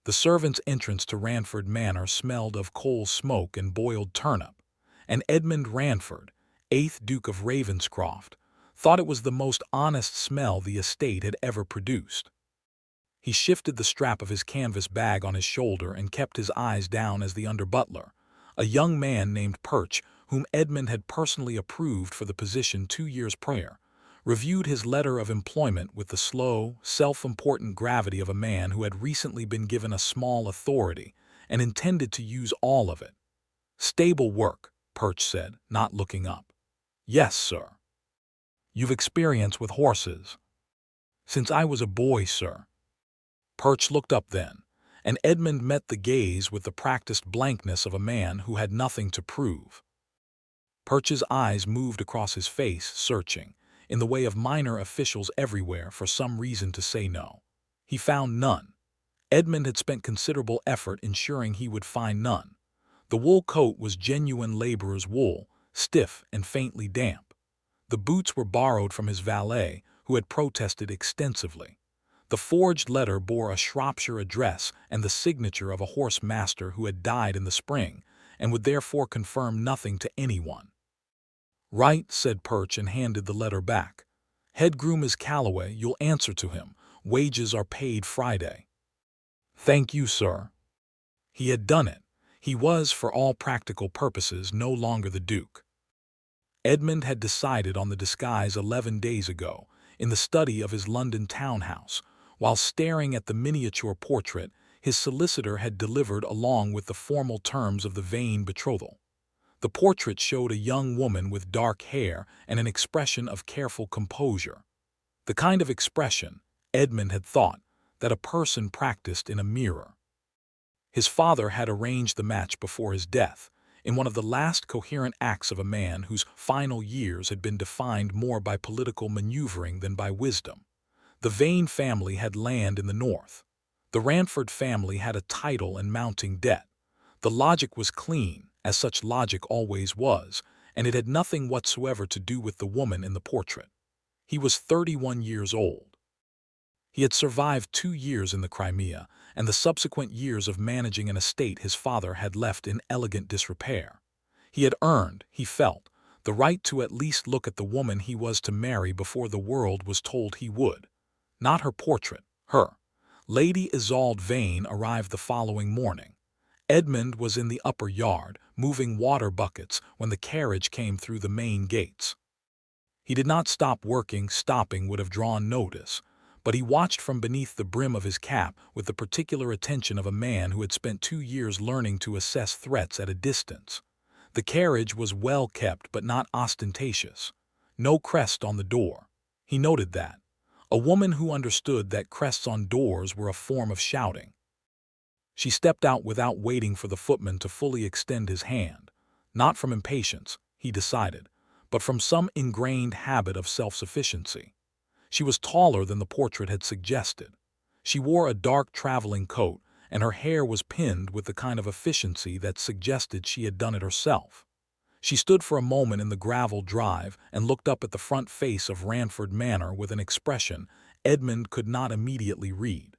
The servants' entrance to Ranford Manor smelled of coal smoke and boiled turnip, and Edmund Ranford, 8th Duke of Ravenscroft, thought it was the most honest smell the estate had ever produced. He shifted the strap of his canvas bag on his shoulder and kept his eyes down as the under-butler, a young man named Perch, whom Edmund had personally approved for the position 2 years prior, reviewed his letter of employment with the slow, self-important gravity of a man who had recently been given a small authority and intended to use all of it. "Stable work," Perch said, not looking up. "Yes, sir." "You've experience with horses?" "Since I was a boy, sir." Perch looked up then, and Edmund met the gaze with the practiced blankness of a man who had nothing to prove. Perch's eyes moved across his face, searching, in the way of minor officials everywhere, for some reason to say no. He found none. Edmund had spent considerable effort ensuring he would find none. The wool coat was genuine laborer's wool, stiff and faintly damp. The boots were borrowed from his valet, who had protested extensively. The forged letter bore a Shropshire address and the signature of a horse master who had died in the spring, and would therefore confirm nothing to anyone. "Right," said Perch, and handed the letter back. "Head groom is Calloway. You'll answer to him. Wages are paid Friday." "Thank you, sir." He had done it. He was, for all practical purposes, no longer the Duke. Edmund had decided on the disguise 11 days ago, in the study of his London townhouse. While staring at the miniature portrait, his solicitor had delivered along with the formal terms of the vain betrothal. The portrait showed a young woman with dark hair and an expression of careful composure. The kind of expression, Edmund had thought, that a person practiced in a mirror. His father had arranged the match before his death, in one of the last coherent acts of a man whose final years had been defined more by political maneuvering than by wisdom. The Vane family had land in the north. The Ranford family had a title and mounting debt. The logic was clean, as such logic always was, and it had nothing whatsoever to do with the woman in the portrait. He was 31 years old. He had survived 2 years in the Crimea, and the subsequent years of managing an estate his father had left in elegant disrepair. He had earned, he felt, the right to at least look at the woman he was to marry before the world was told he would. Not her portrait, her. Lady Isolde Vane arrived the following morning. Edmund was in the upper yard, moving water buckets, when the carriage came through the main gates. He did not stop working. Stopping would have drawn notice, but he watched from beneath the brim of his cap with the particular attention of a man who had spent 2 years learning to assess threats at a distance. The carriage was well kept but not ostentatious. No crest on the door. He noted that. A woman who understood that crests on doors were a form of shouting. She stepped out without waiting for the footman to fully extend his hand, not from impatience, he decided, but from some ingrained habit of self-sufficiency. She was taller than the portrait had suggested. She wore a dark traveling coat, and her hair was pinned with the kind of efficiency that suggested she had done it herself. She stood for a moment in the gravel drive and looked up at the front face of Ranford Manor with an expression Edmund could not immediately read.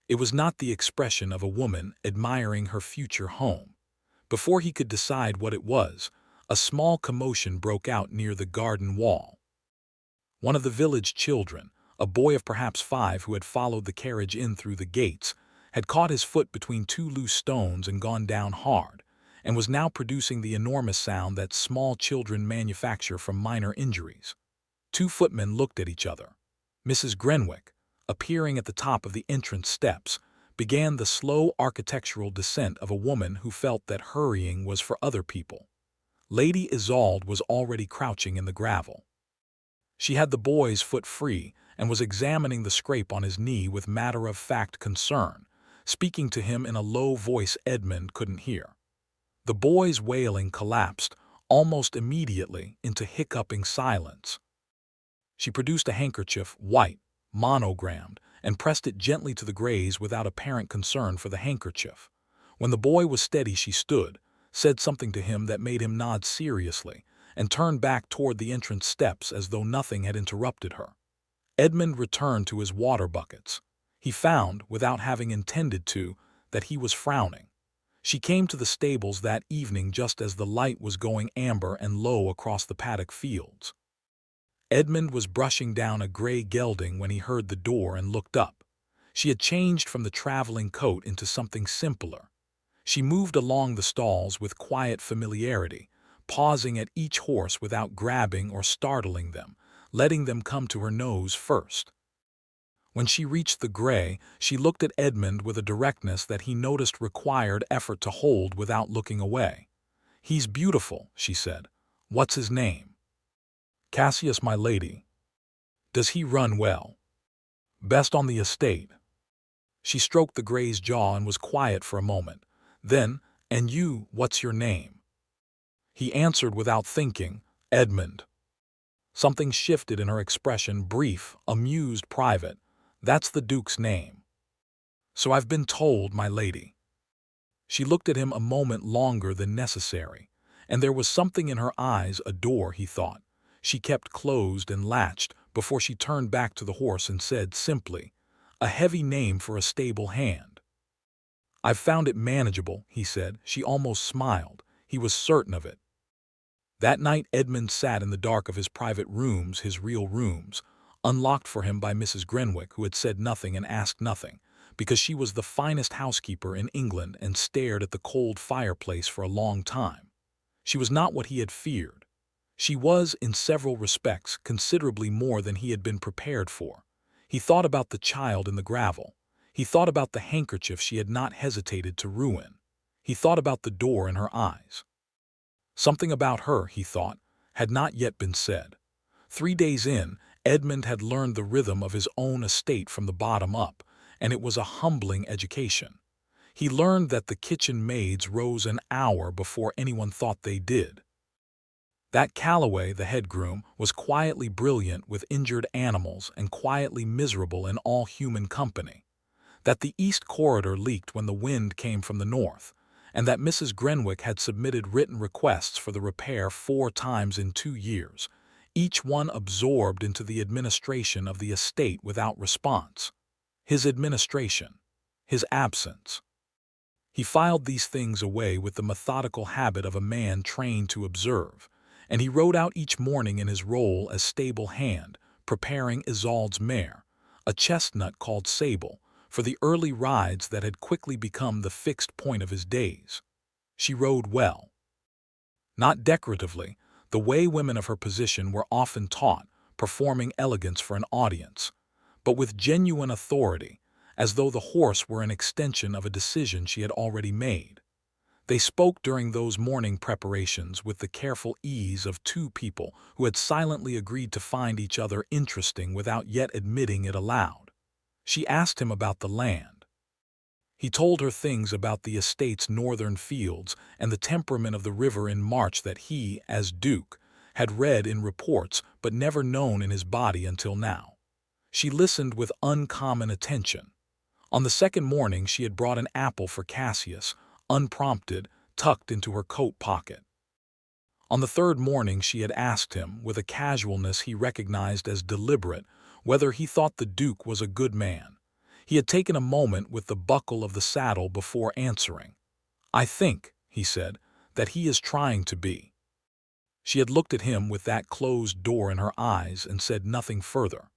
It was not the expression of a woman admiring her future home. Before he could decide what it was, a small commotion broke out near the garden wall. One of the village children, a boy of perhaps 5 who had followed the carriage in through the gates, had caught his foot between 2 loose stones and gone down hard, and was now producing the enormous sound that small children manufacture from minor injuries. 2 footmen looked at each other. Mrs. Grenwick, appearing at the top of the entrance steps, began the slow architectural descent of a woman who felt that hurrying was for other people. Lady Isolde was already crouching in the gravel. She had the boy's foot free and was examining the scrape on his knee with matter-of-fact concern, speaking to him in a low voice Edmund couldn't hear. The boy's wailing collapsed almost immediately into hiccuping silence. She produced a handkerchief, white, monogrammed, and pressed it gently to the graze without apparent concern for the handkerchief. When the boy was steady, she stood, said something to him that made him nod seriously, and turned back toward the entrance steps as though nothing had interrupted her. Edmund returned to his water buckets. He found, without having intended to, that he was frowning. She came to the stables that evening just as the light was going amber and low across the paddock fields. Edmund was brushing down a gray gelding when he heard the door and looked up. She had changed from the traveling coat into something simpler. She moved along the stalls with quiet familiarity, pausing at each horse without grabbing or startling them, letting them come to her nose first. When she reached the gray, she looked at Edmund with a directness that he noticed required effort to hold without looking away. "He's beautiful," she said. "What's his name?" "Cassius, my lady." "Does he run well?" "Best on the estate." She stroked the gray's jaw and was quiet for a moment. Then, "And you, what's your name?" He answered without thinking, "Edmund." Something shifted in her expression, brief, amused, private. "That's the Duke's name." "So I've been told, my lady." She looked at him a moment longer than necessary, and there was something in her eyes, a door, he thought, she kept closed and latched before she turned back to the horse and said simply, "A heavy name for a stable hand." "I've found it manageable," he said. She almost smiled. He was certain of it. That night Edmund sat in the dark of his private rooms, his real rooms, unlocked for him by Mrs. Grenwick, who had said nothing and asked nothing, because she was the finest housekeeper in England, and stared at the cold fireplace for a long time. She was not what he had feared. She was, in several respects, considerably more than he had been prepared for. He thought about the child in the gravel. He thought about the handkerchief she had not hesitated to ruin. He thought about the door in her eyes. Something about her, he thought, had not yet been said. 3 days in, Edmund had learned the rhythm of his own estate from the bottom up, and it was a humbling education. He learned that the kitchen maids rose an hour before anyone thought they did. That Calloway, the head groom, was quietly brilliant with injured animals and quietly miserable in all human company. That the east corridor leaked when the wind came from the north, and that Mrs. Grenwick had submitted written requests for the repair 4 times in 2 years, each one absorbed into the administration of the estate without response. His administration. His absence. He filed these things away with the methodical habit of a man trained to observe, and he rode out each morning in his role as stable hand, preparing Isolde's mare, a chestnut called Sable, for the early rides that had quickly become the fixed point of his days. She rode well. Not decoratively, the way women of her position were often taught, performing elegance for an audience, but with genuine authority, as though the horse were an extension of a decision she had already made. They spoke during those morning preparations with the careful ease of 2 people who had silently agreed to find each other interesting without yet admitting it aloud. She asked him about the land. He told her things about the estate's northern fields and the temperament of the river in March that he, as Duke, had read in reports but never known in his body until now. She listened with uncommon attention. On the second morning she had brought an apple for Cassius, unprompted, tucked into her coat pocket. On the third morning she had asked him, with a casualness he recognized as deliberate, whether he thought the Duke was a good man. He had taken a moment with the buckle of the saddle before answering. "I think," he said, "that he is trying to be." She had looked at him with that closed door in her eyes and said nothing further.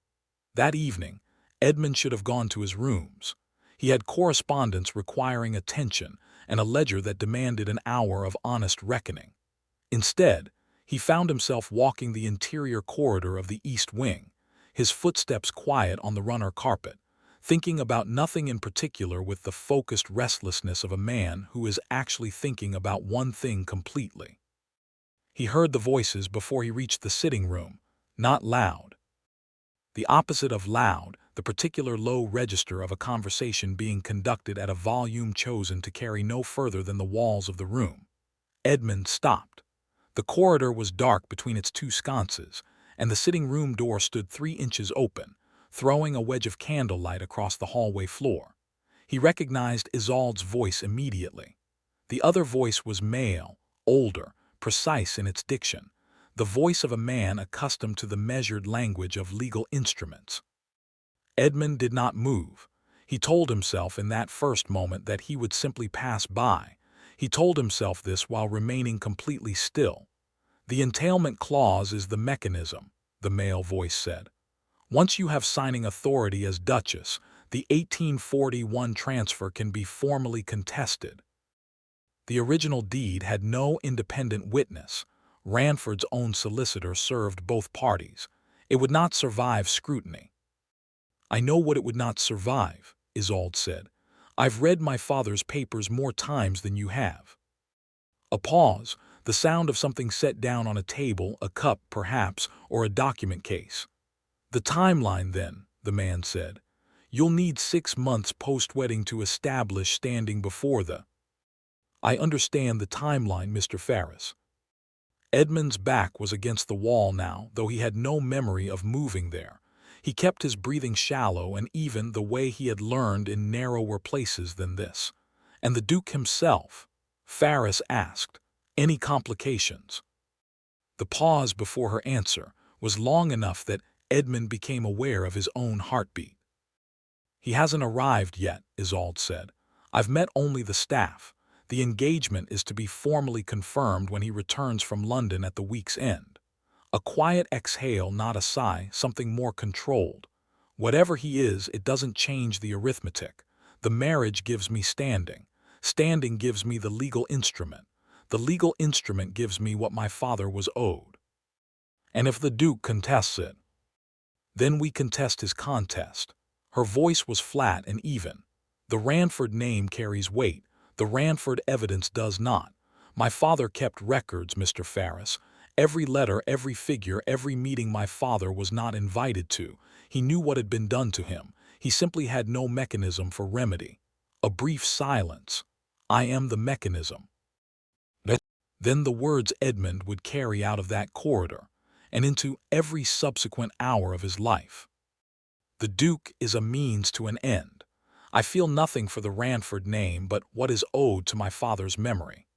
That evening, Edmund should have gone to his rooms. He had correspondence requiring attention and a ledger that demanded an hour of honest reckoning. Instead, he found himself walking the interior corridor of the East Wing, his footsteps quiet on the runner carpet, thinking about nothing in particular with the focused restlessness of a man who is actually thinking about one thing completely. He heard the voices before he reached the sitting room, not loud. The opposite of loud, the particular low register of a conversation being conducted at a volume chosen to carry no further than the walls of the room. Edmund stopped. The corridor was dark between its 2 sconces, and the sitting-room door stood 3 inches open, throwing a wedge of candlelight across the hallway floor. He recognized Isolde's voice immediately. The other voice was male, older, precise in its diction, the voice of a man accustomed to the measured language of legal instruments. Edmund did not move. He told himself in that first moment that he would simply pass by. He told himself this while remaining completely still. The entailment clause is the mechanism, the male voice said. Once you have signing authority as Duchess, the 1841 transfer can be formally contested. The original deed had no independent witness. Ranford's own solicitor served both parties. It would not survive scrutiny. I know what it would not survive, Isolde said. I've read my father's papers more times than you have. A pause, the sound of something set down on a table, a cup, perhaps, or a document case. The timeline, then, the man said. You'll need 6 months post-wedding to establish standing before the... I understand the timeline, Mr. Ferris. Edmund's back was against the wall now, though he had no memory of moving there. He kept his breathing shallow and even the way he had learned in narrower places than this. And the Duke himself? Ferris asked. Any complications? The pause before her answer was long enough that Edmund became aware of his own heartbeat. He hasn't arrived yet, Isolde said. I've met only the staff. The engagement is to be formally confirmed when he returns from London at the week's end. A quiet exhale, not a sigh, something more controlled. Whatever he is, it doesn't change the arithmetic. The marriage gives me standing. Standing gives me the legal instrument. The legal instrument gives me what my father was owed. And if the Duke contests it, then we contest his contest. Her voice was flat and even. The Ranford name carries weight. The Ranford evidence does not. My father kept records, Mr. Ferris. Every letter, every figure, every meeting my father was not invited to. He knew what had been done to him. He simply had no mechanism for remedy. A brief silence. I am the mechanism. Then the words Edmund would carry out of that corridor and into every subsequent hour of his life. The Duke is a means to an end. I feel nothing for the Ranford name but what is owed to my father's memory.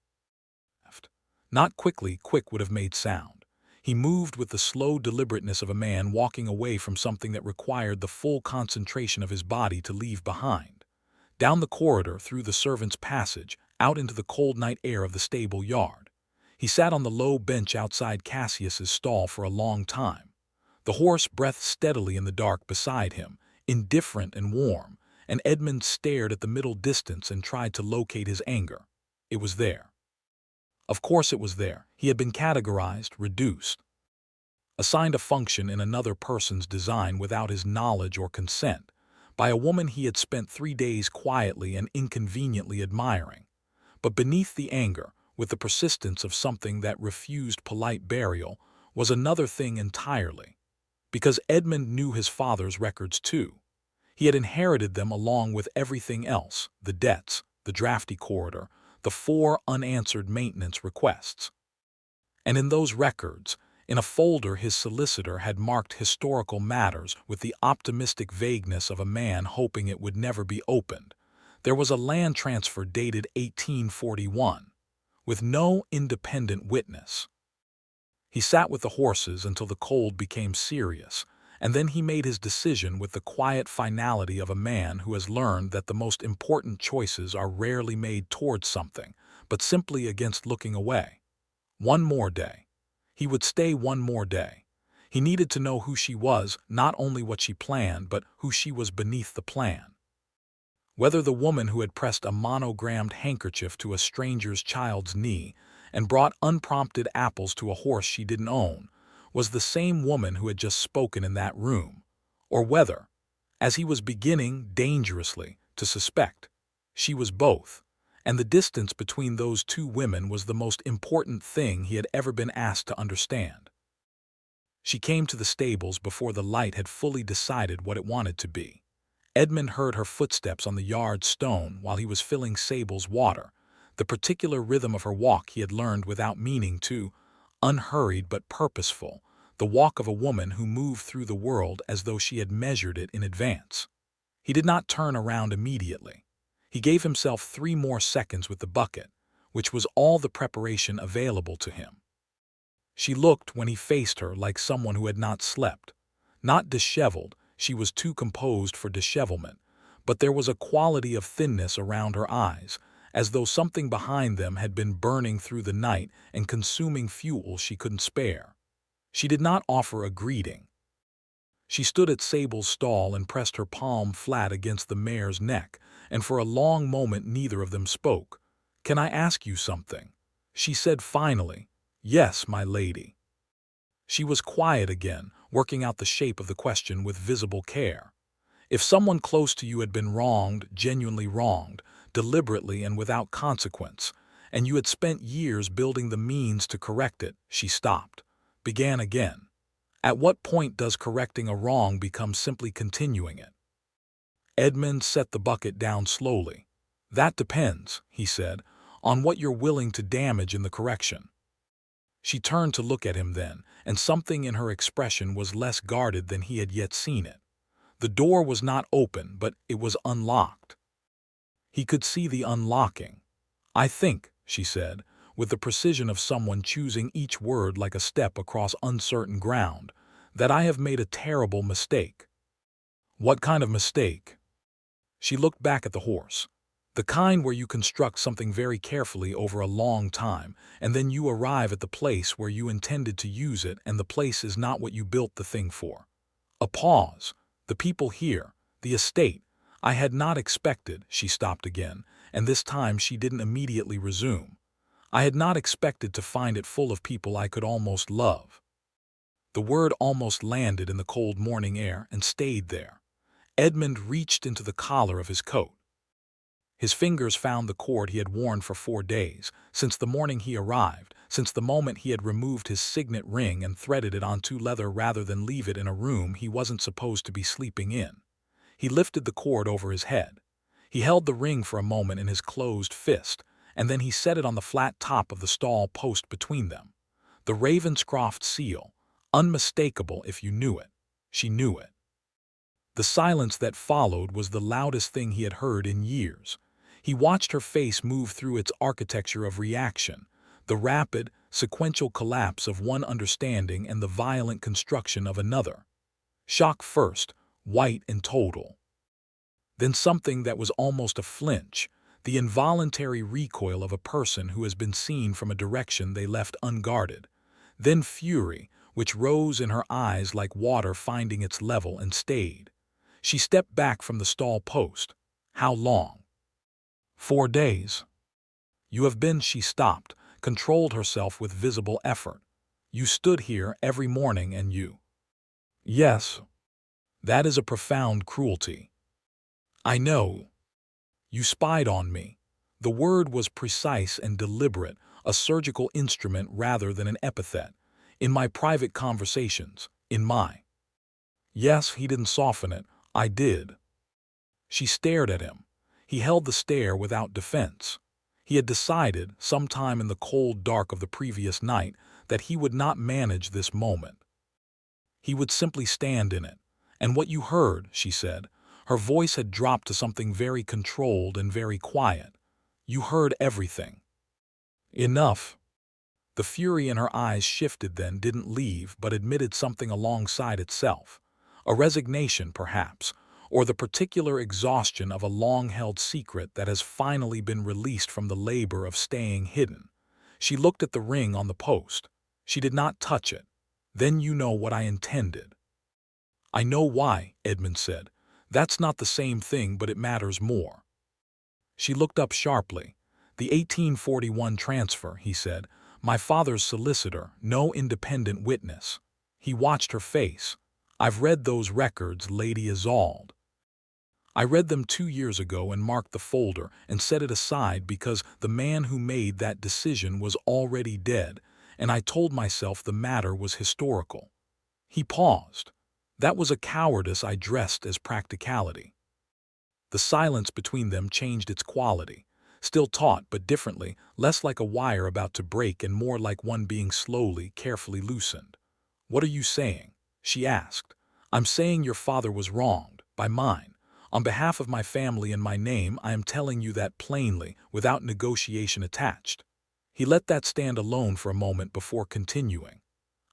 Not quickly, quick would have made sound. He moved with the slow deliberateness of a man walking away from something that required the full concentration of his body to leave behind. Down the corridor, through the servants' passage, out into the cold night air of the stable yard. He sat on the low bench outside Cassius's stall for a long time. The horse breathed steadily in the dark beside him, indifferent and warm, and Edmund stared at the middle distance and tried to locate his anger. It was there. Of course it was there. He had been categorized, reduced, assigned a function in another person's design without his knowledge or consent, by a woman he had spent 3 days quietly and inconveniently admiring. But beneath the anger, with the persistence of something that refused polite burial, was another thing entirely. Because Edmund knew his father's records too. He had inherited them along with everything else, the debts, the drafty corridor, the 4 unanswered maintenance requests. And in those records, in a folder his solicitor had marked historical matters with the optimistic vagueness of a man hoping it would never be opened, there was a land transfer dated 1841, with no independent witness. He sat with the horses until the cold became serious, and then he made his decision with the quiet finality of a man who has learned that the most important choices are rarely made towards something, but simply against looking away. One more day. He would stay one more day. He needed to know who she was, not only what she planned, but who she was beneath the plan. Whether the woman who had pressed a monogrammed handkerchief to a stranger's child's knee and brought unprompted apples to a horse she didn't own, was the same woman who had just spoken in that room, or whether, as he was beginning, dangerously, to suspect, she was both, and the distance between those 2 women was the most important thing he had ever been asked to understand. She came to the stables before the light had fully decided what it wanted to be. Edmund heard her footsteps on the yard stone while he was filling Sable's water, the particular rhythm of her walk he had learned without meaning to, unhurried but purposeful, the walk of a woman who moved through the world as though she had measured it in advance. He did not turn around immediately. He gave himself 3 more seconds with the bucket, which was all the preparation available to him. She looked, when he faced her, like someone who had not slept. Not disheveled, she was too composed for dishevelment, but there was a quality of thinness around her eyes, as though something behind them had been burning through the night and consuming fuel she couldn't spare. She did not offer a greeting. She stood at Sable's stall and pressed her palm flat against the mare's neck, and for a long moment neither of them spoke. "Can I ask you something?" she said finally. "Yes, my lady." She was quiet again, working out the shape of the question with visible care. If someone close to you had been wronged, genuinely wronged, deliberately and without consequence, and you had spent years building the means to correct it, she stopped, began again. At what point does correcting a wrong become simply continuing it? Edmund set the bucket down slowly. "That depends," he said, "on what you're willing to damage in the correction." She turned to look at him then, and something in her expression was less guarded than he had yet seen it. The door was not open, but it was unlocked. He could see the unlocking. "I think," she said, with the precision of someone choosing each word like a step across uncertain ground, "that I have made a terrible mistake." "What kind of mistake?" She looked back at the horse. "The kind where you construct something very carefully over a long time, and then you arrive at the place where you intended to use it, and the place is not what you built the thing for." A pause. "The people here, the estate, I had not expected," she stopped again, and this time she didn't immediately resume. "I had not expected to find it full of people I could almost love." The word almost landed in the cold morning air and stayed there. Edmund reached into the collar of his coat. His fingers found the cord he had worn for 4 days, since the morning he arrived, since the moment he had removed his signet ring and threaded it onto leather rather than leave it in a room he wasn't supposed to be sleeping in. He lifted the cord over his head. He held the ring for a moment in his closed fist, and then he set it on the flat top of the stall post between them. The Ravenscroft seal, unmistakable if you knew it. She knew it. The silence that followed was the loudest thing he had heard in years. He watched her face move through its architecture of reaction, the rapid, sequential collapse of one understanding and the violent construction of another. Shock first, white and total. Then something that was almost a flinch, the involuntary recoil of a person who has been seen from a direction they left unguarded. Then fury, which rose in her eyes like water finding its level and stayed. She stepped back from the stall post. "How long?" 4 days. "You have been," she stopped, controlled herself with visible effort. "You stood here every morning and you—" "Yes. That is a profound cruelty." "I know. You spied on me." The word was precise and deliberate, a surgical instrument rather than an epithet. "In my private conversations, in my—" "Yes," he didn't soften it. "I did." She stared at him. He held the stare without defense. He had decided, sometime in the cold dark of the previous night, that he would not manage this moment. He would simply stand in it. "And what you heard," she said. Her voice had dropped to something very controlled and very quiet. "You heard everything." "Enough." The fury in her eyes shifted then, didn't leave, but admitted something alongside itself. A resignation, perhaps, or the particular exhaustion of a long-held secret that has finally been released from the labor of staying hidden. She looked at the ring on the post. She did not touch it. "Then you know what I intended." "I know why," Edmund said. "That's not the same thing, but it matters more." She looked up sharply. "The 1841 transfer," he said. "My father's solicitor, no independent witness." He watched her face. "I've read those records, Lady Isolde. I read them 2 years ago and marked the folder and set it aside because the man who made that decision was already dead, and I told myself the matter was historical." He paused. "That was a cowardice I dressed as practicality." The silence between them changed its quality. Still taut, but differently, less like a wire about to break and more like one being slowly, carefully loosened. "What are you saying?" she asked. "I'm saying your father was wronged, by mine. On behalf of my family and my name, I am telling you that plainly, without negotiation attached." He let that stand alone for a moment before continuing.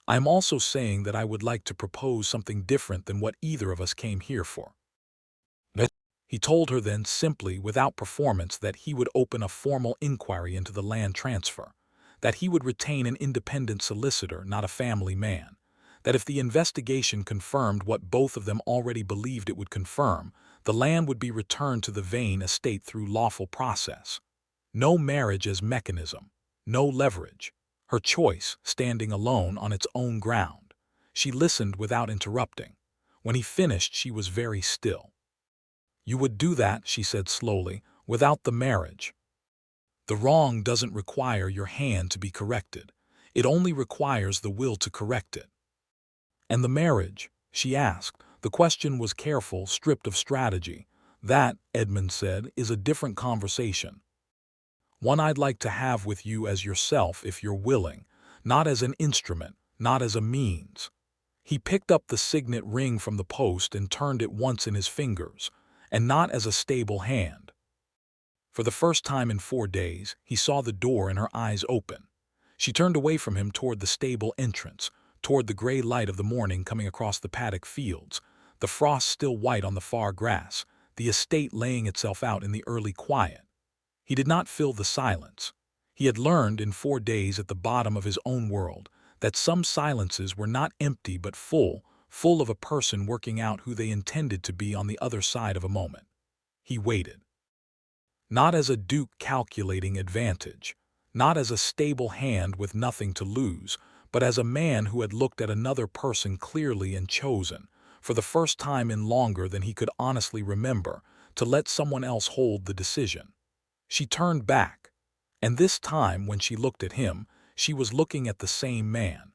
"I am also saying that I would like to propose something different than what either of us came here for." He told her then simply, without performance, that he would open a formal inquiry into the land transfer, that he would retain an independent solicitor, not a family man, that if the investigation confirmed what both of them already believed it would confirm, the land would be returned to the Vane estate through lawful process. No marriage as mechanism, no leverage. Her choice, standing alone on its own ground. She listened without interrupting. When he finished, she was very still. "You would do that," she said slowly, "without the marriage. The wrong doesn't require your hand to be corrected. It only requires the will to correct it." "And the marriage?" she asked. The question was careful, stripped of strategy. "That," Edmund said, "is a different conversation. One I'd like to have with you as yourself if you're willing, not as an instrument, not as a means." He picked up the signet ring from the post and turned it once in his fingers, and not as a stable hand. For the first time in 4 days, he saw the door and her eyes open. She turned away from him toward the stable entrance, toward the gray light of the morning coming across the paddock fields, the frost still white on the far grass, the estate laying itself out in the early quiet. He did not fill the silence. He had learned in 4 days at the bottom of his own world that some silences were not empty but full, full of a person working out who they intended to be on the other side of a moment. He waited. Not as a duke calculating advantage, not as a stable hand with nothing to lose, but as a man who had looked at another person clearly and chosen, for the first time in longer than he could honestly remember, to let someone else hold the decision. She turned back, and this time when she looked at him, she was looking at the same man.